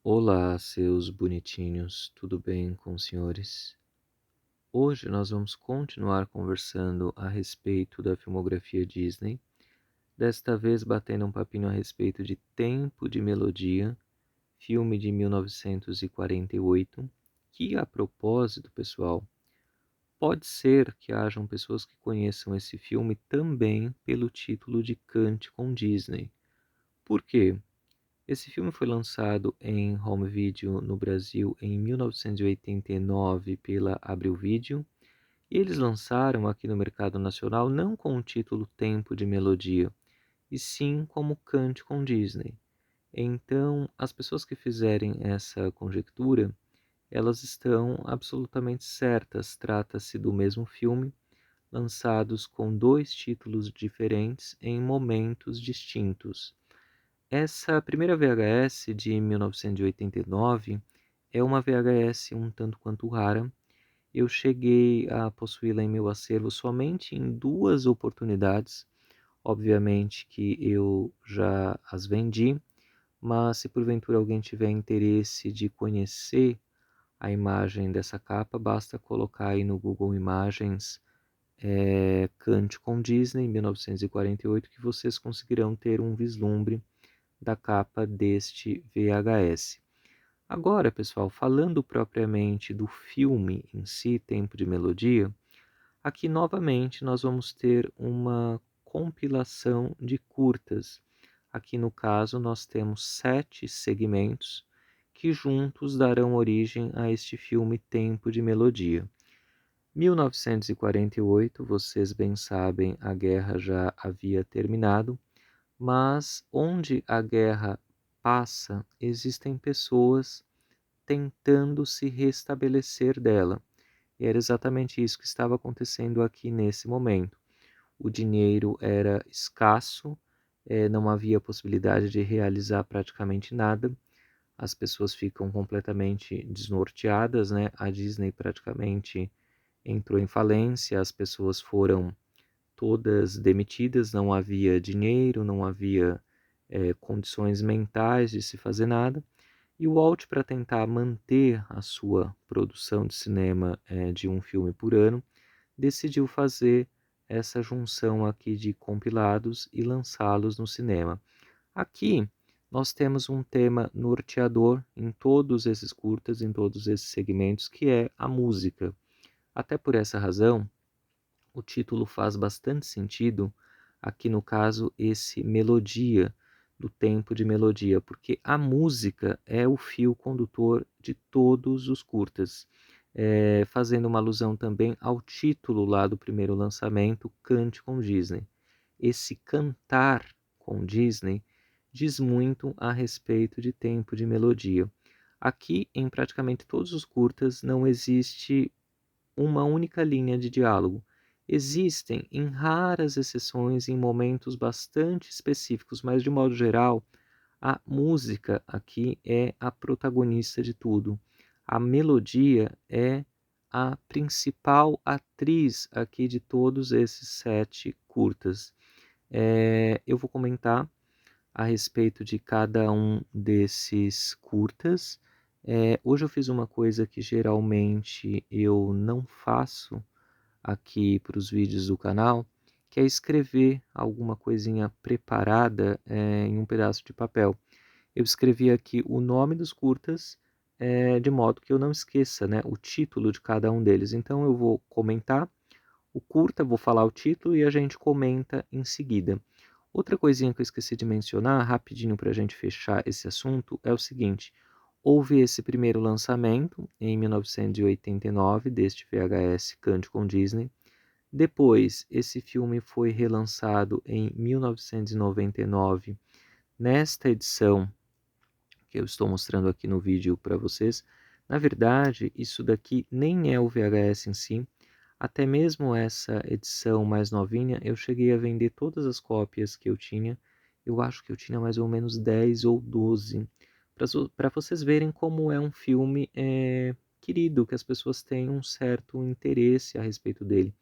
Olá, seus bonitinhos, tudo bem com os senhores? Hoje nós vamos continuar conversando a respeito da filmografia Disney, desta vez batendo um papinho a respeito de Tempo de Melodia, filme de 1948, que a propósito, pessoal, pode ser que hajam pessoas que conheçam esse filme também pelo título de Cante com Disney. Por quê? Esse filme foi lançado em home video no Brasil em 1989 pela Abril Video, e eles lançaram aqui no mercado nacional não com o título Tempo de Melodia, e sim como Cante com Disney. Então, as pessoas que fizerem essa conjectura, elas estão absolutamente certas. Trata-se do mesmo filme, lançados com dois títulos diferentes em momentos distintos. Essa primeira VHS de 1989 é uma VHS um tanto quanto rara. Eu cheguei a possuí-la em meu acervo somente em duas oportunidades. Obviamente que eu já as vendi, mas se porventura alguém tiver interesse de conhecer a imagem dessa capa, basta colocar aí no Google Imagens Cante com Disney 1948, que vocês conseguirão ter um vislumbre da capa deste VHS. Agora, pessoal, falando propriamente do filme em si, Tempo de Melodia, aqui novamente nós vamos ter uma compilação de curtas. Aqui no caso nós temos 7 segmentos que juntos darão origem a este filme Tempo de Melodia. 1948, vocês bem sabem, a guerra já havia terminado, mas onde a guerra passa, existem pessoas tentando se restabelecer dela. E era exatamente isso que estava acontecendo aqui nesse momento. O dinheiro era escasso, não havia possibilidade de realizar praticamente nada. As pessoas ficam completamente desnorteadas, né? A Disney praticamente entrou em falência, as pessoas foram todas demitidas, não havia dinheiro, não havia condições mentais de se fazer nada. E o Walt, para tentar manter a sua produção de cinema de um filme por ano, decidiu fazer essa junção aqui de compilados e lançá-los no cinema. Aqui nós temos um tema norteador em todos esses curtas, em todos esses segmentos, que é a música. Até por essa razão, o título faz bastante sentido, aqui no caso, esse melodia, do tempo de melodia, porque a música é o fio condutor de todos os curtas, fazendo uma alusão também ao título lá do primeiro lançamento, Cante com Disney. Esse cantar com Disney diz muito a respeito de tempo de melodia. Aqui, em praticamente todos os curtas, não existe uma única linha de diálogo. Existem, em raras exceções, em momentos bastante específicos, mas de modo geral, a música aqui é a protagonista de tudo. A melodia é a principal atriz aqui de todos esses 7 curtas. Eu vou comentar a respeito de cada um desses curtas. Hoje eu fiz uma coisa que geralmente eu não faço aqui para os vídeos do canal, que é escrever alguma coisinha preparada em um pedaço de papel. Eu escrevi aqui o nome dos curtas, de modo que eu não esqueça, né, o título de cada um deles. Então eu vou comentar o curta, vou falar o título e a gente comenta em seguida. Outra coisinha que eu esqueci de mencionar, rapidinho para a gente fechar esse assunto, é o seguinte: houve esse primeiro lançamento em 1989 deste VHS Cante com Disney. Depois, esse filme foi relançado em 1999, nesta edição que eu estou mostrando aqui no vídeo para vocês. Na verdade, isso daqui nem é o VHS em si. Até mesmo essa edição mais novinha, eu cheguei a vender todas as cópias que eu tinha. Eu acho que eu tinha mais ou menos 10 ou 12. Para vocês verem como é um filme querido, que as pessoas têm um certo interesse a respeito dele.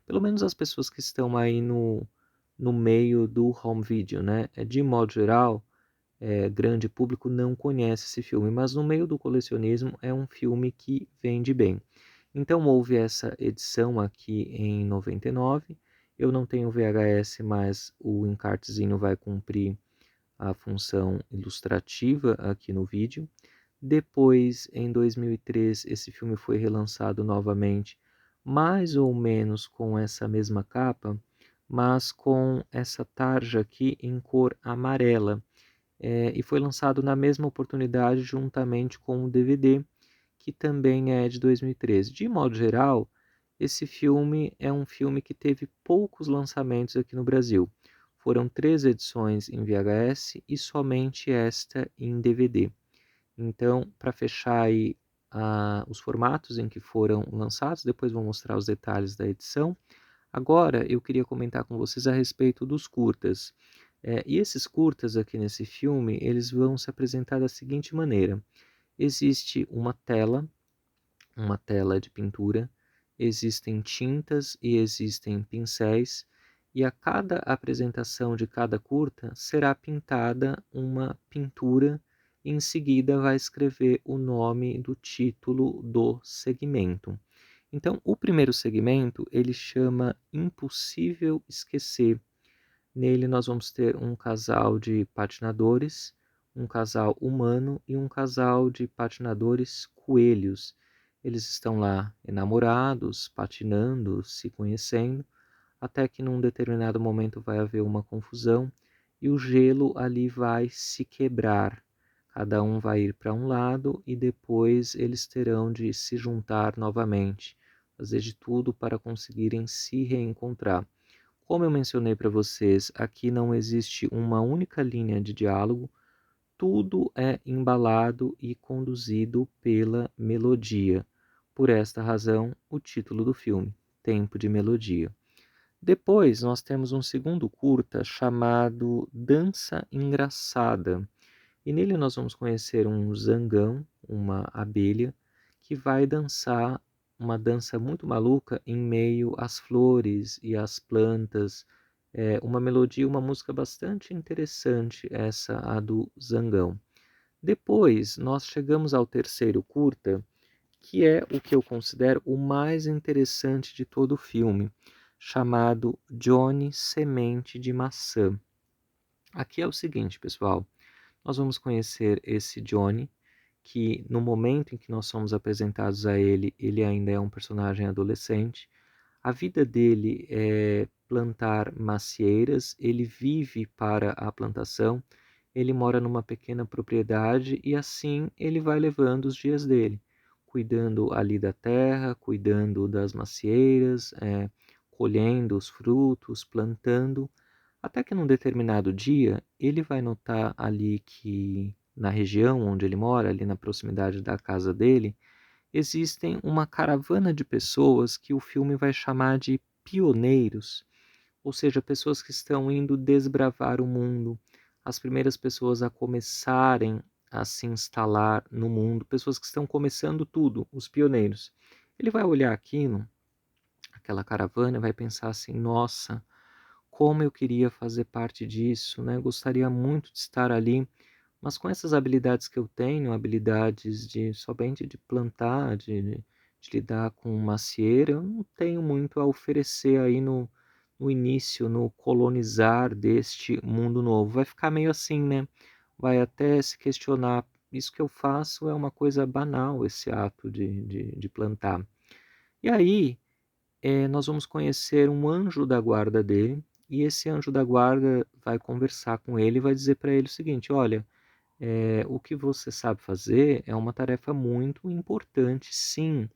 Pelo menos as pessoas que estão aí no meio do home video, né? De modo geral, grande público não conhece esse filme, mas no meio do colecionismo é um filme que vende bem. Então houve essa edição aqui em 99. Eu não tenho VHS, mas o encartezinho vai cumprir a função ilustrativa aqui no vídeo. Depois, em 2003, esse filme foi relançado novamente, mais ou menos com essa mesma capa, mas com essa tarja aqui em cor amarela. E foi lançado na mesma oportunidade juntamente com o DVD, que também é de 2013. De modo geral, esse filme é um filme que teve poucos lançamentos aqui no Brasil. Foram 3 edições em VHS e somente esta em DVD. Então, para fechar aí os formatos em que foram lançados, depois vou mostrar os detalhes da edição. Agora eu queria comentar com vocês a respeito dos curtas. E esses curtas aqui nesse filme, eles vão se apresentar da seguinte maneira. Existe uma tela de pintura, existem tintas e existem pincéis, e a cada apresentação de cada curta será pintada uma pintura e em seguida vai escrever o nome do título do segmento. Então, o primeiro segmento ele chama Impossível Esquecer. Nele nós vamos ter um casal de patinadores, um casal humano e um casal de patinadores coelhos. Eles estão lá enamorados, patinando, se conhecendo, até que num determinado momento vai haver uma confusão e o gelo ali vai se quebrar. Cada um vai ir para um lado e depois eles terão de se juntar novamente, fazer de tudo para conseguirem se reencontrar. Como eu mencionei para vocês, aqui não existe uma única linha de diálogo, tudo é embalado e conduzido pela melodia. Por esta razão, o título do filme, Tempo de Melodia. Depois, nós temos um segundo curta chamado Dança Engraçada. E nele nós vamos conhecer um zangão, uma abelha, que vai dançar uma dança muito maluca em meio às flores e às plantas. Uma melodia, uma música bastante interessante, essa a do zangão. Depois nós chegamos ao terceiro curta, que é o que eu considero o mais interessante de todo o filme, chamado Johnny Semente de Maçã. Aqui é o seguinte, pessoal, nós vamos conhecer esse Johnny, que no momento em que nós somos apresentados a ele, ele ainda é um personagem adolescente. A vida dele é plantar macieiras, ele vive para a plantação, ele mora numa pequena propriedade e assim ele vai levando os dias dele, cuidando ali da terra, cuidando das macieiras, colhendo os frutos, plantando, até que num determinado dia ele vai notar ali que na região onde ele mora, ali na proximidade da casa dele, existem uma caravana de pessoas que o filme vai chamar de pioneiros, ou seja, pessoas que estão indo desbravar o mundo, as primeiras pessoas a começarem a se instalar no mundo, pessoas que estão começando tudo, os pioneiros. Ele vai olhar aquilo, aquela caravana, e vai pensar assim: nossa, como eu queria fazer parte disso, né? Gostaria muito de estar ali, mas com essas habilidades que eu tenho, habilidades de somente de plantar, de lidar com macieira, eu não tenho muito a oferecer aí no início, no colonizar deste mundo novo. Vai ficar meio assim, né? Vai até se questionar, isso que eu faço é uma coisa banal, esse ato de plantar. E aí, nós vamos conhecer um anjo da guarda dele, e esse anjo da guarda vai conversar com ele e vai dizer para ele o seguinte: olha, o que você sabe fazer é uma tarefa muito importante, sim.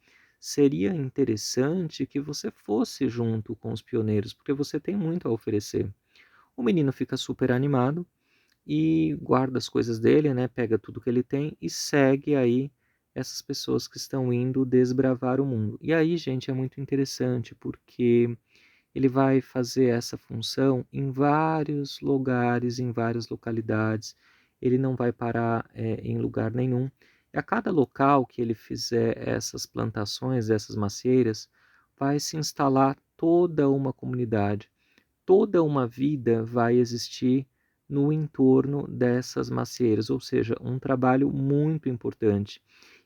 Seria interessante que você fosse junto com os pioneiros, porque você tem muito a oferecer. O menino fica super animado e guarda as coisas dele, né? Pega tudo que ele tem e segue aí essas pessoas que estão indo desbravar o mundo. E aí, gente, é muito interessante porque ele vai fazer essa função em vários lugares, em várias localidades. Ele não vai parar em lugar nenhum. E a cada local que ele fizer essas plantações, essas macieiras, vai se instalar toda uma comunidade, toda uma vida vai existir no entorno dessas macieiras, ou seja, um trabalho muito importante.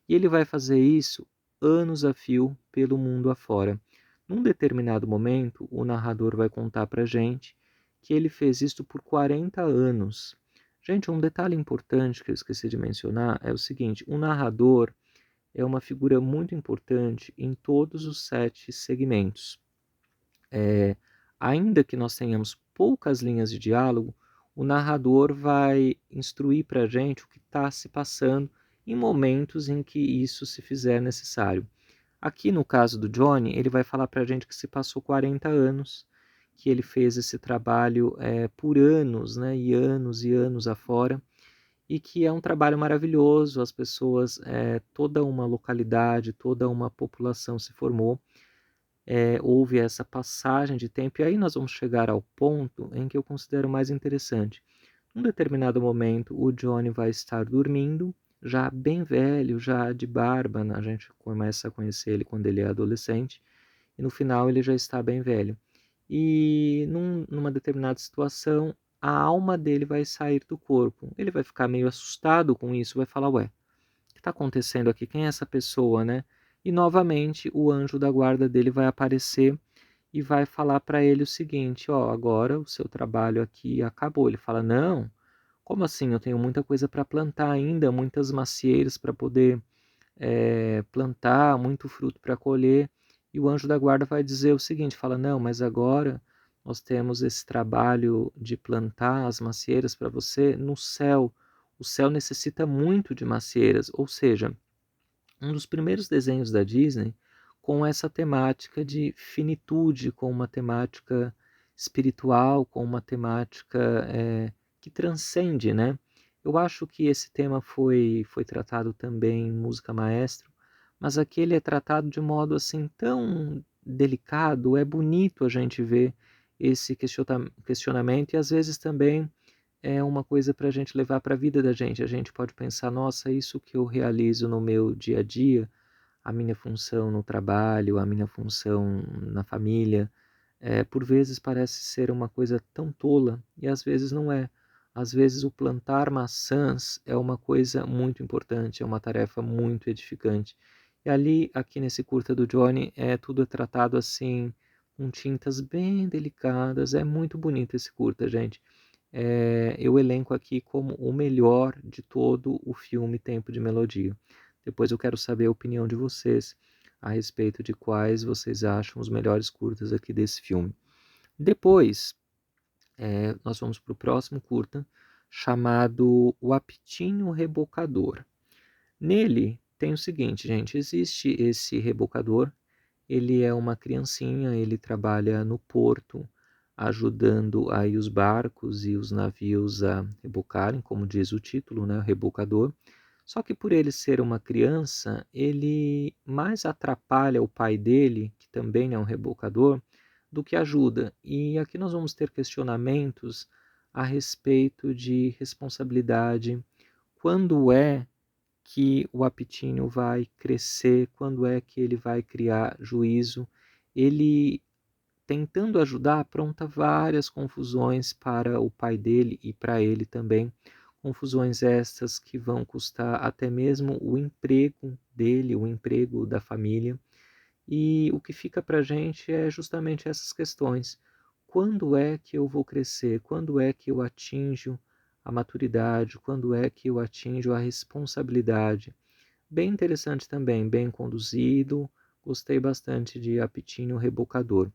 E ele vai fazer isso anos a fio pelo mundo afora. Num determinado momento, o narrador vai contar para gente que ele fez isso por 40 anos. Gente, um detalhe importante que eu esqueci de mencionar é o seguinte: o narrador é uma figura muito importante em todos os 7 segmentos. Ainda que nós tenhamos poucas linhas de diálogo, o narrador vai instruir para a gente o que está se passando em momentos em que isso se fizer necessário. Aqui no caso do Johnny, ele vai falar para a gente que se passou 40 anos, que ele fez esse trabalho por anos, né, e anos afora, e que é um trabalho maravilhoso. As pessoas, toda uma localidade, toda uma população se formou, houve essa passagem de tempo, e aí nós vamos chegar ao ponto em que eu considero mais interessante. Num determinado momento, o Johnny vai estar dormindo, já bem velho, já de barba, né? A gente começa a conhecer ele quando ele é adolescente, e no final ele já está bem velho. E numa determinada situação, a alma dele vai sair do corpo. Ele vai ficar meio assustado com isso, vai falar, ué, o que está acontecendo aqui? Quem é essa pessoa, né? E novamente o anjo da guarda dele vai aparecer e vai falar para ele o seguinte, ó, agora o seu trabalho aqui acabou. Ele fala, não, como assim? Eu tenho muita coisa para plantar ainda, muitas macieiras para poder plantar, muito fruto para colher. E o anjo da guarda vai dizer o seguinte, fala, não, mas agora nós temos esse trabalho de plantar as macieiras para você no céu. O céu necessita muito de macieiras, ou seja, um dos primeiros desenhos da Disney com essa temática de finitude, com uma temática espiritual, com uma temática que transcende, né? Eu acho que esse tema foi tratado também em Música Maestro, mas aqui ele é tratado de modo assim tão delicado, é bonito a gente ver esse questionamento e às vezes também é uma coisa para a gente levar para a vida da gente. A gente pode pensar, nossa, isso que eu realizo no meu dia a dia, a minha função no trabalho, a minha função na família, por vezes parece ser uma coisa tão tola e às vezes não é. Às vezes o plantar maçãs é uma coisa muito importante, é uma tarefa muito edificante. E ali, aqui nesse curta do Johnny, tudo é tratado assim, com tintas bem delicadas. É muito bonito esse curta, gente. Eu elenco aqui como o melhor de todo o filme Tempo de Melodia. Depois eu quero saber a opinião de vocês a respeito de quais vocês acham os melhores curtas aqui desse filme. Depois, nós vamos para o próximo curta, chamado O Apitinho Rebocador. Nele tem o seguinte, gente, existe esse rebocador, ele é uma criancinha, ele trabalha no porto, ajudando aí os barcos e os navios a rebocarem, como diz o título, né, o rebocador. Só que por ele ser uma criança, ele mais atrapalha o pai dele, que também é um rebocador, do que ajuda. E aqui nós vamos ter questionamentos a respeito de responsabilidade. Quando é que o apitinho vai crescer, quando é que ele vai criar juízo? Ele, tentando ajudar, apronta várias confusões para o pai dele e para ele também. Confusões estas que vão custar até mesmo o emprego dele, o emprego da família. E o que fica para a gente é justamente essas questões. Quando é que eu vou crescer? Quando é que eu atinjo a maturidade? Quando é que eu atinjo a responsabilidade? Bem interessante também, bem conduzido. Gostei bastante de Apitinho Rebocador.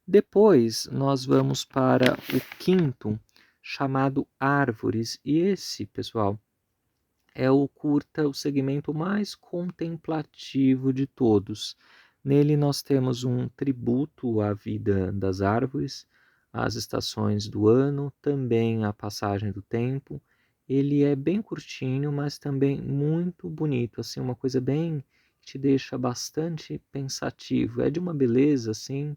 Depois nós vamos para o quinto, chamado Árvores. E esse, pessoal, é o curta, o segmento mais contemplativo de todos. Nele nós temos um tributo à vida das árvores, às estações do ano, também à passagem do tempo. Ele é bem curtinho, mas também muito bonito, assim, uma coisa bem que te deixa bastante pensativo. É de uma beleza assim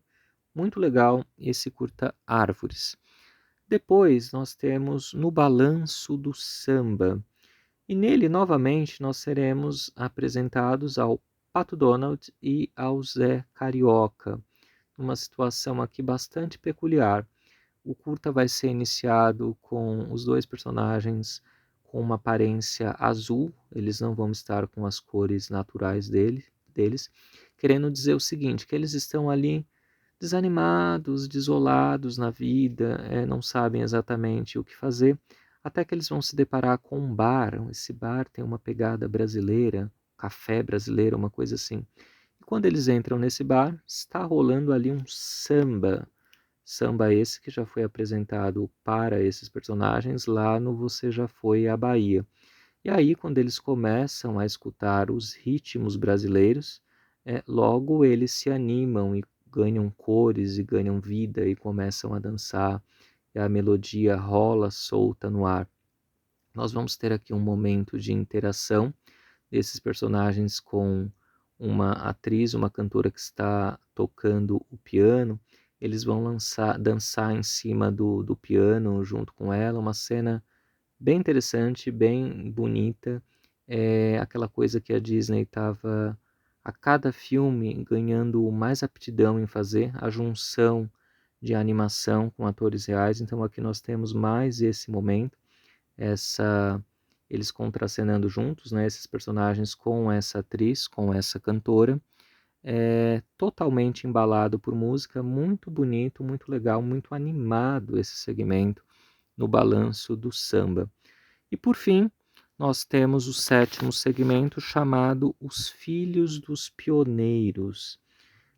muito legal esse curta Árvores. Depois nós temos No Balanço do Samba. E nele, novamente, nós seremos apresentados ao Pato Donald e ao Zé Carioca, uma situação aqui bastante peculiar. O curta vai ser iniciado com os dois personagens com uma aparência azul, eles não vão estar com as cores naturais deles, querendo dizer o seguinte, que eles estão ali desanimados, desolados na vida, não sabem exatamente o que fazer, até que eles vão se deparar com um bar. Esse bar tem uma pegada brasileira, café brasileiro, uma coisa assim. E quando eles entram nesse bar, está rolando ali um samba. Samba esse que já foi apresentado para esses personagens lá no Você Já Foi à Bahia. E aí, quando eles começam a escutar os ritmos brasileiros, logo eles se animam e ganham cores e ganham vida e começam a dançar, e a melodia rola solta no ar. Nós vamos ter aqui um momento de interação desses personagens com uma atriz, uma cantora que está tocando o piano. Eles vão dançar em cima do piano junto com ela, uma cena bem interessante, bem bonita. É aquela coisa que a Disney estava a cada filme ganhando mais aptidão em fazer, a junção de animação com atores reais. Então aqui nós temos mais esse momento, essa eles contracenando juntos, né, esses personagens com essa atriz, com essa cantora, totalmente embalado por música, muito bonito, muito legal, muito animado esse segmento no balanço do samba. E por fim, nós temos o sétimo segmento chamado Os Filhos dos Pioneiros,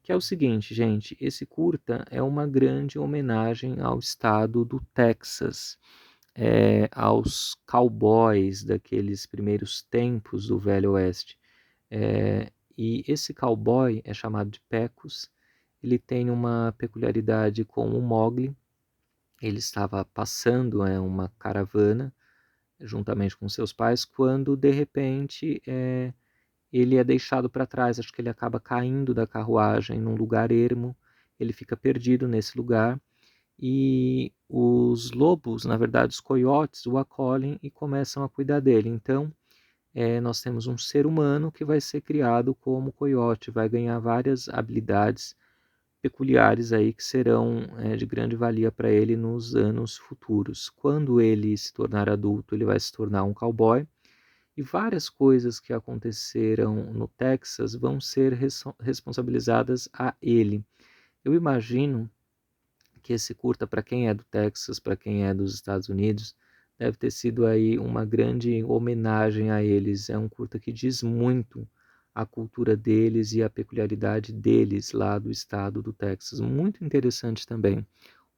que é o seguinte, gente, esse curta é uma grande homenagem ao estado do Texas, aos cowboys daqueles primeiros tempos do Velho Oeste. E esse cowboy é chamado de Pecos, ele tem uma peculiaridade com o Mowgli, ele estava passando uma caravana juntamente com seus pais, quando de repente ele é deixado para trás, acho que ele acaba caindo da carruagem num lugar ermo, ele fica perdido nesse lugar, e os lobos, na verdade os coiotes, o acolhem e começam a cuidar dele. Então, nós temos um ser humano que vai ser criado como coiote, vai ganhar várias habilidades peculiares aí que serão de grande valia para ele nos anos futuros. Quando ele se tornar adulto, ele vai se tornar um cowboy, e várias coisas que aconteceram no Texas vão ser responsabilizadas a ele. Eu imagino que esse curta, para quem é do Texas, para quem é dos Estados Unidos, deve ter sido aí uma grande homenagem a eles. É um curta que diz muito a cultura deles e a peculiaridade deles lá do estado do Texas. Muito interessante também.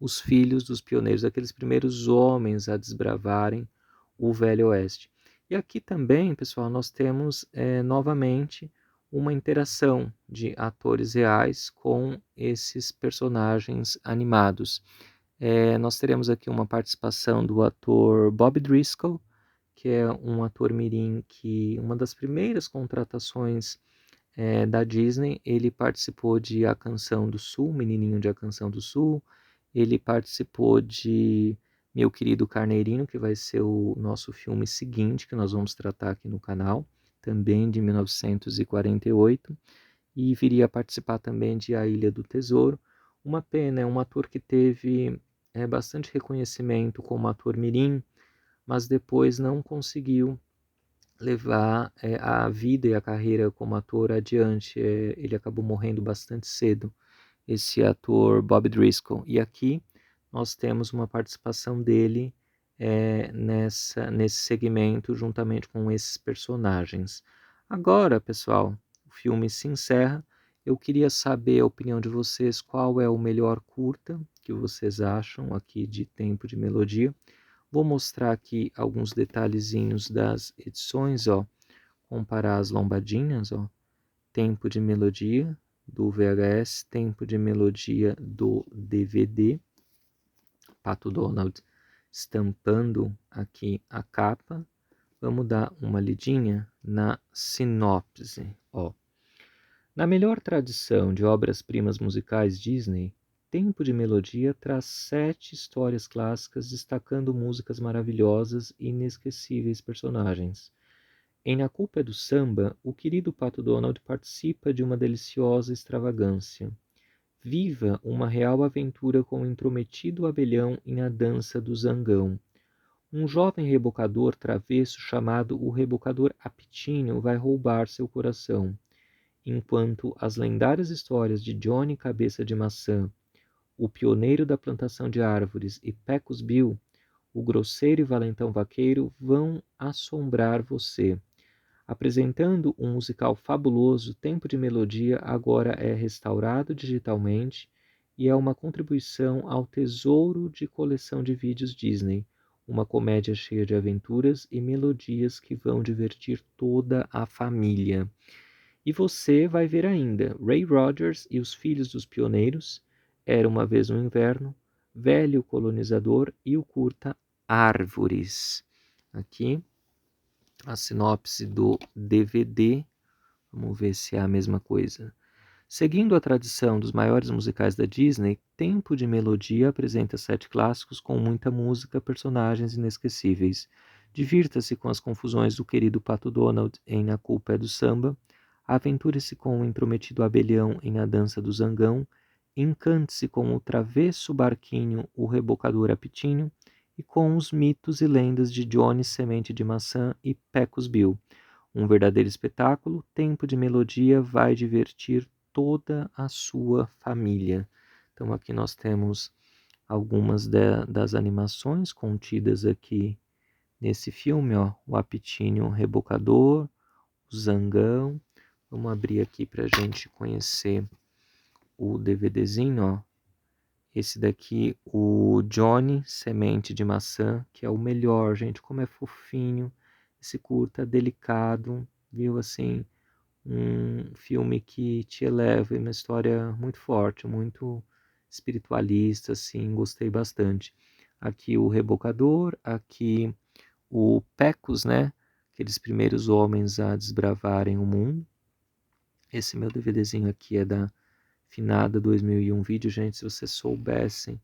Os filhos dos pioneiros, aqueles primeiros homens a desbravarem o Velho Oeste. E aqui também, pessoal, nós temos novamente uma interação de atores reais com esses personagens animados. Nós teremos aqui uma participação do ator Bob Driscoll, que é um ator mirim que, uma das primeiras contratações da Disney, ele participou de A Canção do Sul, Menininho de A Canção do Sul, ele participou de Meu Querido Carneirinho, que vai ser o nosso filme seguinte, que nós vamos tratar aqui no canal, também de 1948, e viria a participar também de A Ilha do Tesouro. Uma pena, é um ator que teve bastante reconhecimento como ator mirim, mas depois não conseguiu levar a vida e a carreira como ator adiante. Ele acabou morrendo bastante cedo, esse ator Bob Driscoll. E aqui nós temos uma participação dele nesse segmento, juntamente com esses personagens. Agora, pessoal, o filme se encerra. Eu queria saber a opinião de vocês, qual é o melhor curta que vocês acham aqui de Tempo de Melodia. Vou mostrar aqui alguns detalhezinhos das edições, ó, comparar as lombadinhas, ó, tempo de melodia do VHS, tempo de melodia do DVD, Pato Donald estampando aqui a capa. Vamos dar uma lidinha na sinopse, ó. Na melhor tradição de obras-primas musicais Disney, Tempo de Melodia traz 7 histórias clássicas destacando músicas maravilhosas e inesquecíveis personagens. Em A Culpa é do Samba, o querido Pato Donald participa de uma deliciosa extravagância. viva uma real aventura com o intrometido abelhão em A Dança do Zangão. Um jovem rebocador travesso chamado o Rebocador Apitinho vai roubar seu coração, enquanto as lendárias histórias de Johnny Cabeça de Maçã, o pioneiro da plantação de árvores, e Pecos Bill, o grosseiro e valentão vaqueiro, vão assombrar você. Apresentando um musical fabuloso, Tempo de Melodia agora é restaurado digitalmente e é uma contribuição ao tesouro de coleção de vídeos Disney, uma comédia cheia de aventuras e melodias que vão divertir toda a família. E você vai ver ainda Ray Rogers e os Filhos dos Pioneiros, Era uma Vez no Inverno, Velho Colonizador e o curta Árvores. Aqui a sinopse do DVD, vamos ver se é a mesma coisa. Seguindo a tradição dos maiores musicais da Disney, Tempo de Melodia apresenta 7 clássicos com muita música, personagens inesquecíveis. Divirta-se com as confusões do querido Pato Donald em A Culpa é do Samba, aventure-se com o intrometido abelhão em A Dança do Zangão, encante-se com o travesso barquinho O Rebocador Apitinho e com os mitos e lendas de Johnny Semente de Maçã e Pecos Bill. Um verdadeiro espetáculo, Tempo de Melodia vai divertir toda a sua família. Então aqui nós temos algumas das animações contidas aqui nesse filme, ó, o Apitinho Rebocador, o Zangão. Vamos abrir aqui para a gente conhecer o DVDzinho, ó. Esse daqui, o Johnny Semente de Maçã, que é o melhor, gente, como é fofinho. Esse curta delicado, viu, assim, um filme que te eleva, uma história muito forte, muito espiritualista, assim, gostei bastante. Aqui o Rebocador, aqui o Pecos, né? Aqueles primeiros homens a desbravarem o mundo. Esse meu DVDzinho aqui é da finada 2001 vídeo, gente, se vocês soubessem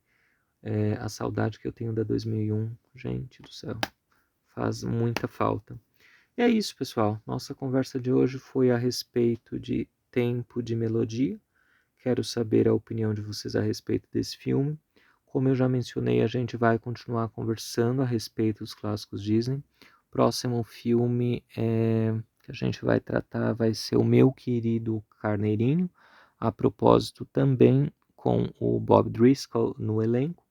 a saudade que eu tenho da 2001, gente do céu, faz muita falta. E é isso, pessoal. Nossa conversa de hoje foi a respeito de Tempo de Melodia. Quero saber a opinião de vocês a respeito desse filme. Como eu já mencionei, a gente vai continuar conversando a respeito dos clássicos Disney. Próximo filme que a gente vai tratar vai ser O Meu Querido Carneirinho. A propósito, também com o Bob Driscoll no elenco.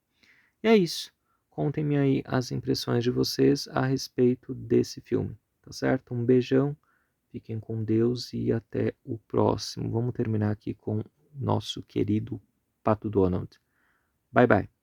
E é isso. Contem-me aí as impressões de vocês a respeito desse filme. Tá certo? Um beijão, fiquem com Deus e até o próximo. Vamos terminar aqui com nosso querido Pato Donald. Bye bye.